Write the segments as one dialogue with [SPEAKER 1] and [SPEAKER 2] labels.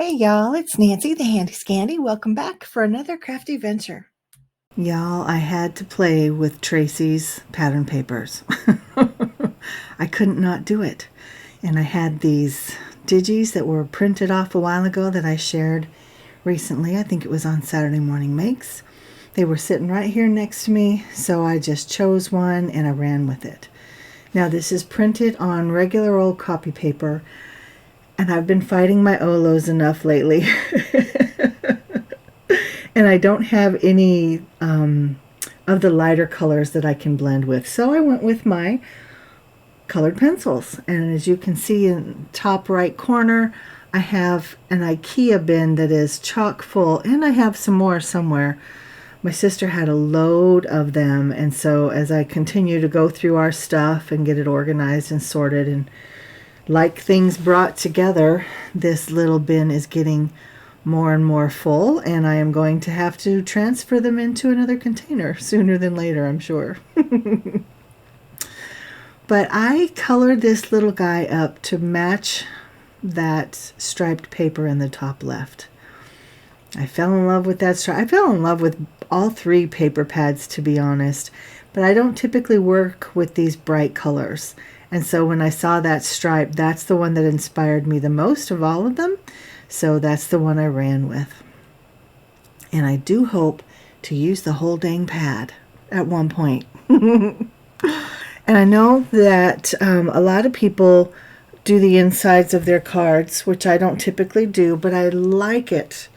[SPEAKER 1] Hey y'all, it's Nancy the Handy Scandy. Welcome back for another crafty venture. Y'all, I had to play with Traci's pattern papers. I couldn't not do it. And I had these digis that were printed off a while ago that I shared recently. I think it was on Saturday Morning Makes. They were sitting right here next to me, so I just chose one and I ran with it. Now this is printed on regular old copy paper. And I've been fighting my Olos enough lately. And I don't have any of the lighter colors that I can blend with. So I went with my colored pencils. And as you can see in the top right corner, I have an IKEA bin that is chock full. And I have some more somewhere. My sister had a load of them. And so as I continue to go through our stuff and get it organized and sorted and like things brought together, this little bin is getting more and more full, and I am going to have to transfer them into another container sooner than later, I'm sure. But I colored this little guy up to match that striped paper in the top left. I fell in love with that stripe. I fell in love with all three paper pads, to be honest, but I don't typically work with these bright colors. And so when I saw that stripe, that's the one that inspired me the most of all of them. So that's the one I ran with. And I do hope to use the whole dang pad at one point. And I know that a lot of people do the insides of their cards, which I don't typically do, but I like it.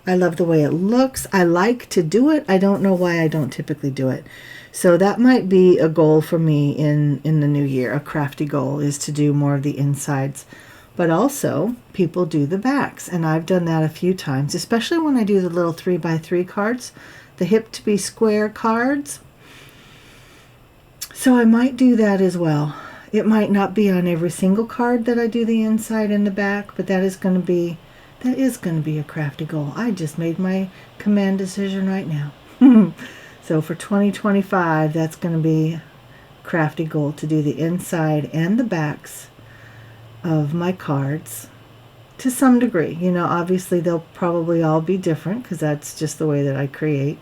[SPEAKER 1] I love the way it looks. I like to do it. I don't know why I don't typically do it. So that might be a goal for me in the new year. A crafty goal is to do more of the insides. But also, people do the backs. And I've done that a few times, especially when I do the little 3x3 cards, the hip to be square cards. So I might do that as well. It might not be on every single card that I do the inside and the back, but that is going to be a crafty goal. I just made my command decision right now. So for 2025, that's going to be a crafty goal to do the inside and the backs of my cards to some degree. You know, obviously they'll probably all be different because that's just the way that I create.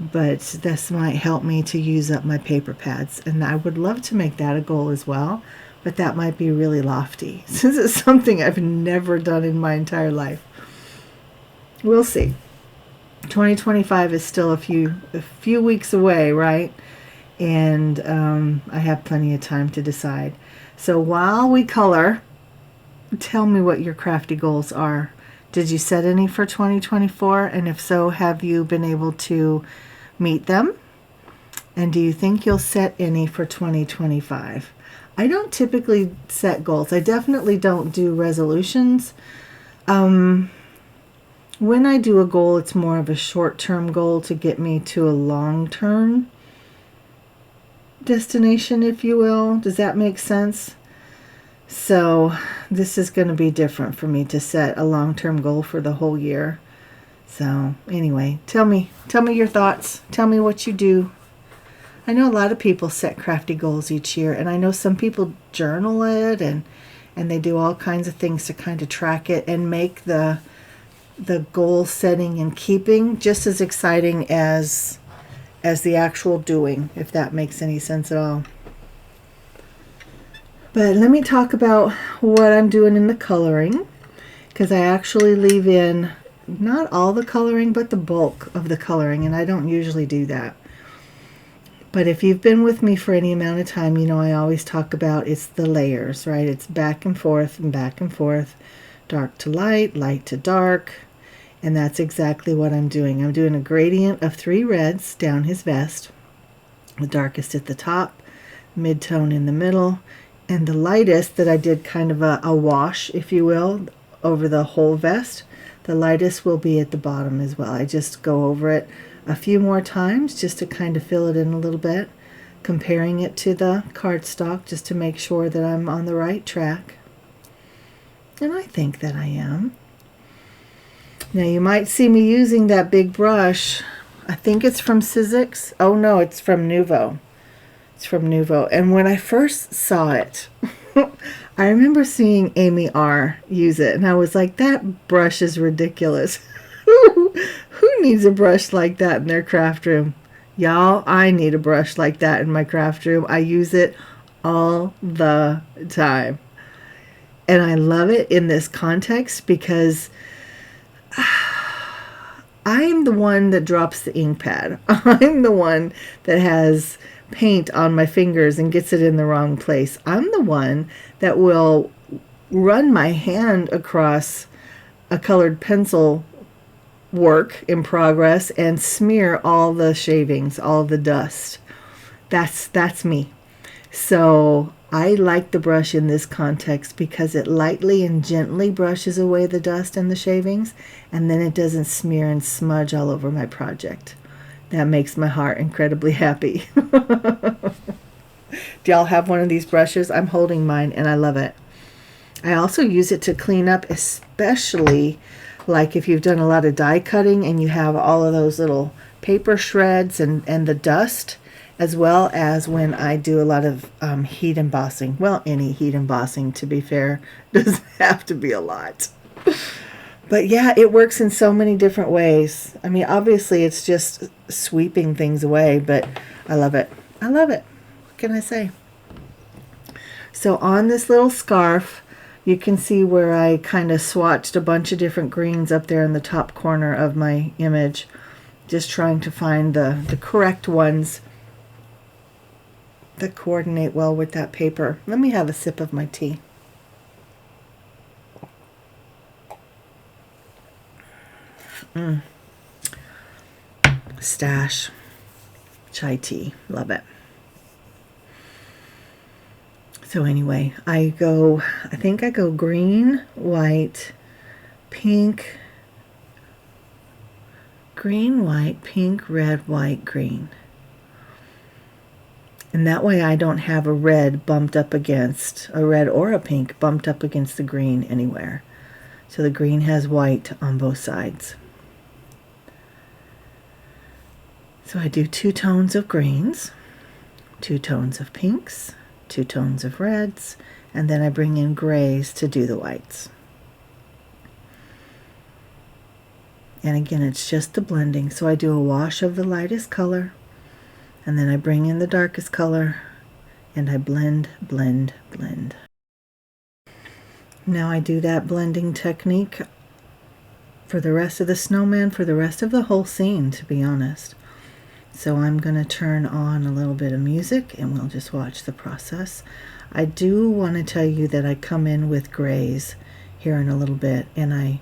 [SPEAKER 1] But this might help me to use up my paper pads. And I would love to make that a goal as well. But that might be really lofty since it's something I've never done in my entire life. We'll see. 2025 is still a few weeks away, right? And I have plenty of time to decide. So while we color, tell me what your crafty goals are. Did you set any for 2024? And if so, have you been able to meet them? And do you think you'll set any for 2025? I don't typically set goals. I definitely don't do resolutions. When I do a goal, it's more of a short-term goal to get me to a long-term destination, if you will. Does that make sense? So this is going to be different for me to set a long-term goal for the whole year. So anyway, tell me your thoughts. Tell me what you do. I know a lot of people set crafty goals each year, and I know some people journal it and they do all kinds of things to kind of track it and make the goal setting and keeping just as exciting as the actual doing, if that makes any sense at all. But let me talk about what I'm doing in the coloring, because I actually leave in not all the coloring, but the bulk of the coloring, and I don't usually do that. But if you've been with me for any amount of time, you know I always talk about it's the layers, right? It's back and forth and back and forth, dark to light, light to dark. And that's exactly what I'm doing. I'm doing a gradient of 3 reds down his vest. The darkest at the top, mid-tone in the middle, and the lightest that I did kind of a wash, if you will, over the whole vest. The lightest will be at the bottom as well. I just go over it a few more times just to kind of fill it in a little bit, comparing it to the cardstock just to make sure that I'm on the right track. And I think that I am. Now you might see me using that big brush. I think it's from Sizzix. Oh no, it's from Nuvo. It's from Nuvo. And when I first saw it, I remember seeing Amy R. use it, and I was like, that brush is ridiculous. Who needs a brush like that in their craft room? Y'all, I need a brush like that in my craft room. I use it all the time. And I love it in this context because I'm the one that drops the ink pad. I'm the one that has paint on my fingers and gets it in the wrong place. I'm the one that will run my hand across a colored pencil work in progress and smear all the shavings, all the dust. That's me. So I like the brush in this context because it lightly and gently brushes away the dust and the shavings, and then it doesn't smear and smudge all over my project. That makes my heart incredibly happy. Do y'all have one of these brushes? I'm holding mine and I love it. I also use it to clean up, especially like if you've done a lot of die cutting and you have all of those little paper shreds and the dust, as well as when I do a lot of heat embossing. Well, any heat embossing, to be fair, doesn't have to be a lot. But yeah, it works in so many different ways. I mean, obviously it's just sweeping things away, but I love it. I love it. What can I say? So on this little scarf, you can see where I kind of swatched a bunch of different greens up there in the top corner of my image, just trying to find the correct ones that coordinate well with that paper. Let me have a sip of my tea. Stash chai tea. Love it. So anyway, I think I go green, white, pink, green, white, pink, red, white, green. And that way I don't have a red bumped up against, a red or a pink bumped up against the green anywhere. So the green has white on both sides. So I do 2 tones of greens, 2 tones of pinks, 2 tones of reds, and then I bring in grays to do the whites. And again, it's just the blending. So I do a wash of the lightest color, and then I bring in the darkest color, and I blend, blend, blend. Now I do that blending technique for the rest of the snowman, for the rest of the whole scene, to be honest. So I'm going to turn on a little bit of music and we'll just watch the process. I do want to tell you that I come in with grays here in a little bit, and I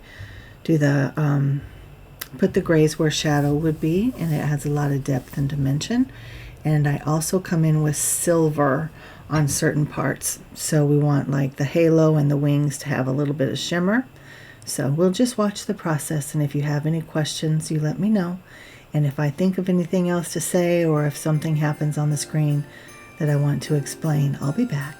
[SPEAKER 1] do the put the grays where shadow would be, and it has a lot of depth and dimension. And I also come in with silver on certain parts. So we want like the halo and the wings to have a little bit of shimmer. So we'll just watch the process, and if you have any questions, you let me know. And if I think of anything else to say, or if something happens on the screen that I want to explain, I'll be back.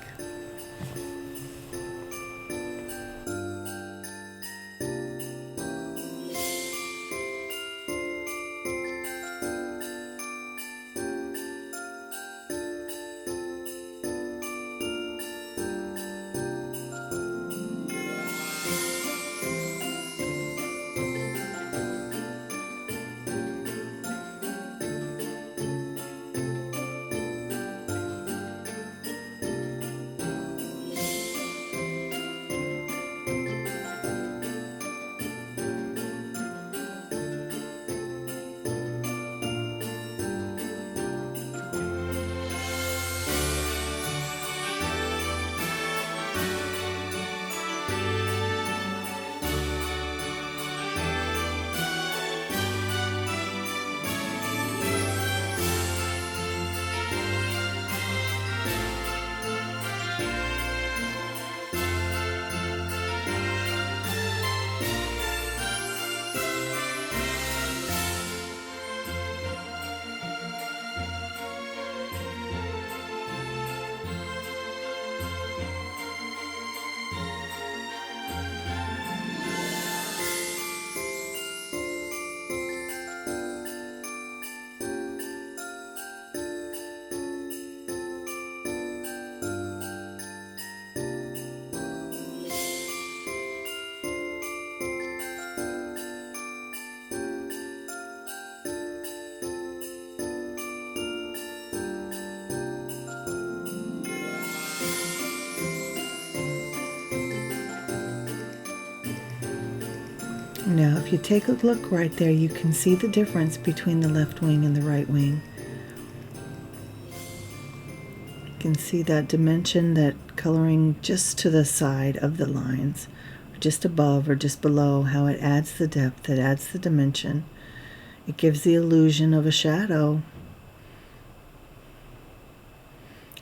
[SPEAKER 1] Now, if you take a look right there, you can see the difference between the left wing and the right wing. You can see that dimension, that coloring just to the side of the lines, just above or just below, how it adds the depth, it adds the dimension. It gives the illusion of a shadow.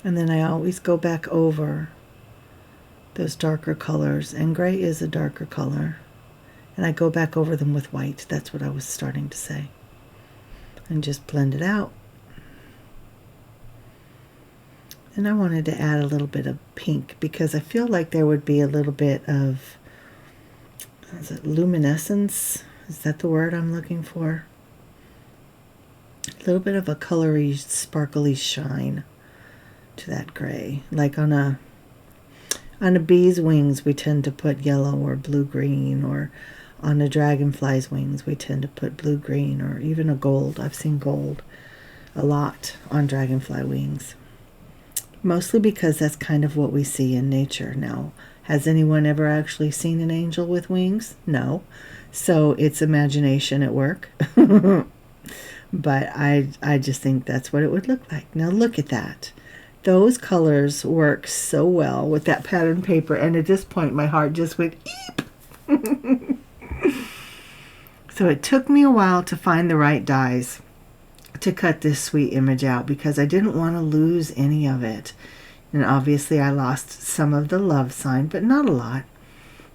[SPEAKER 1] And then I always go back over those darker colors, and gray is a darker color. And I go back over them with white. That's what I was starting to say. And just blend it out. And I wanted to add a little bit of pink because I feel like there would be a little bit of, is it luminescence? Is that the word I'm looking for? A little bit of a colory, sparkly shine to that gray. Like on a bee's wings, we tend to put yellow or blue-green, or on a dragonfly's wings, we tend to put blue-green, or even a gold. I've seen gold a lot on dragonfly wings. Mostly because that's kind of what we see in nature now. Has anyone ever actually seen an angel with wings? No. So it's imagination at work. But I just think that's what it would look like. Now look at that. Those colors work so well with that pattern paper, and at this point my heart just went eep. So it took me a while to find the right dies to cut this sweet image out because I didn't want to lose any of it. And obviously I lost some of the love sign, but not a lot.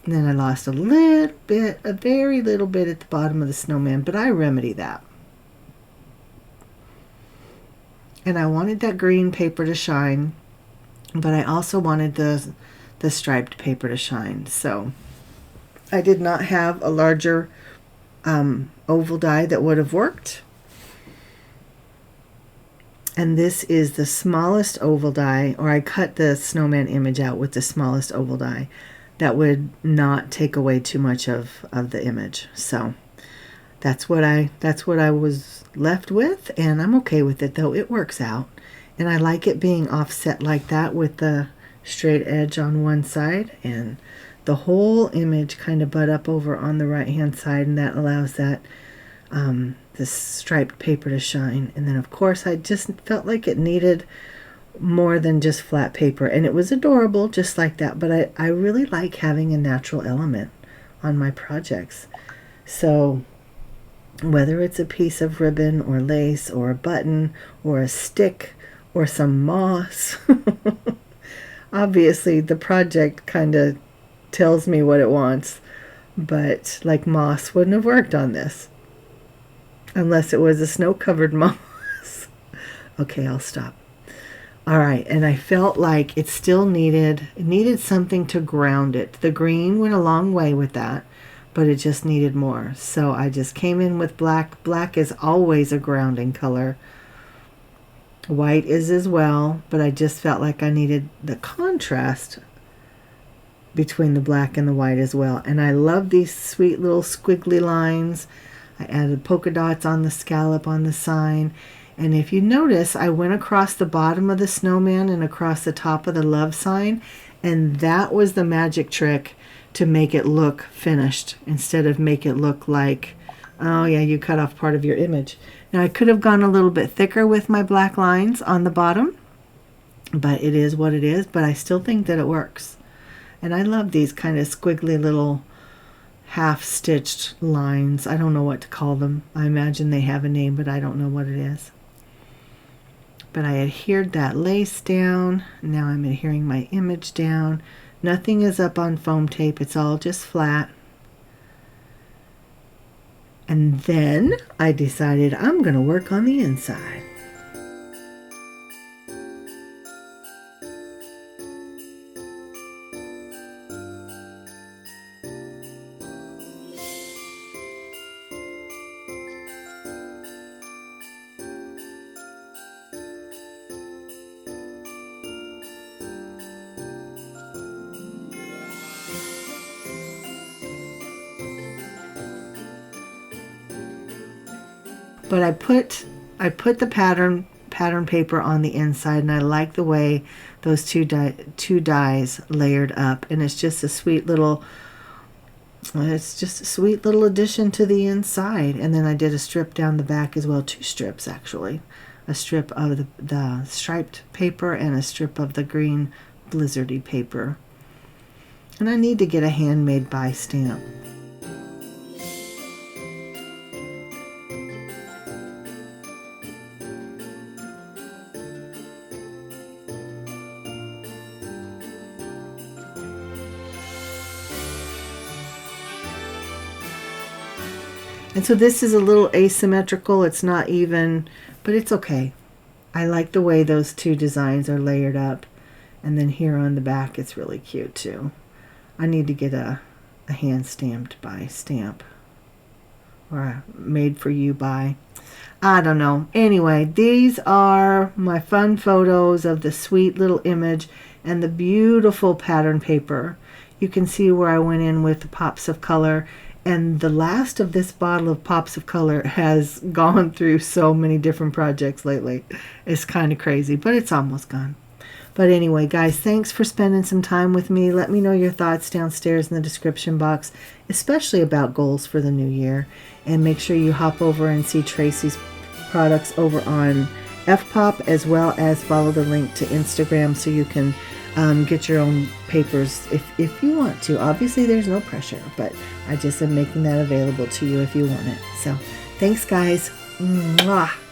[SPEAKER 1] And then I lost a little bit, a very little bit at the bottom of the snowman, but I remedied that. And I wanted that green paper to shine, but I also wanted the striped paper to shine. So I did not have a larger oval die that would have worked. And this is the smallest oval die, or I cut the snowman image out with the smallest oval die. That would not take away too much of the image. So that's what I was left with, and I'm okay with it, though. It works out. And I like it being offset like that with the straight edge on one side and the whole image kind of butt up over on the right hand side, and that allows that this striped paper to shine. And then of course I just felt like it needed more than just flat paper, and it was adorable just like that, but I really like having a natural element on my projects. So whether it's a piece of ribbon or lace or a button or a stick or some moss, obviously the project kind of tells me what it wants, but like moss wouldn't have worked on this unless it was a snow-covered moss. Okay, I'll stop. All right, and I felt like it still needed something to ground it. The green went a long way with that, but it just needed more. So I just came in with black. Black is always a grounding color. White is as well, but I just felt like I needed the contrast between the black and the white as well. And I love these sweet little squiggly lines. I added polka dots on the scallop on the sign. And if you notice, I went across the bottom of the snowman and across the top of the love sign, and that was the magic trick to make it look finished instead of make it look like, oh yeah, you cut off part of your image. Now I could have gone a little bit thicker with my black lines on the bottom, but it is what it is. But I still think that it works. And I love these kind of squiggly little half-stitched lines. I don't know what to call them. I imagine they have a name, but I don't know what it is. But I adhered that lace down. Now I'm adhering my image down. Nothing is up on foam tape. It's all just flat. And then I decided I'm going to work on the inside. But I put the pattern paper on the inside, and I like the way those two dies layered up, and it's just a sweet little And it's just a sweet little addition to the inside. And then I did a strip down the back as well, 2 strips actually. A strip of the striped paper and a strip of the green blizzardy paper. And I need to get a handmade by stamp. And so this is a little asymmetrical. It's not even, but it's okay. I like the way those 2 designs are layered up. And then here on the back, it's really cute too. I need to get a hand stamped by stamp. Or a made for you by. I don't know. Anyway, these are my fun photos of the sweet little image and the beautiful pattern paper. You can see where I went in with the pops of color. And the last of this bottle of pops of color has gone through so many different projects lately. It's kind of crazy, but it's almost gone. But anyway, guys, thanks for spending some time with me. Let me know your thoughts downstairs in the description box, especially about goals for the new year. And make sure you hop over and see Traci's products over on FPOP, as well as follow the link to Instagram so you can get your own papers if you want to. Obviously, there's no pressure, but I just am making that available to you if you want it. So, thanks, guys. Mwah.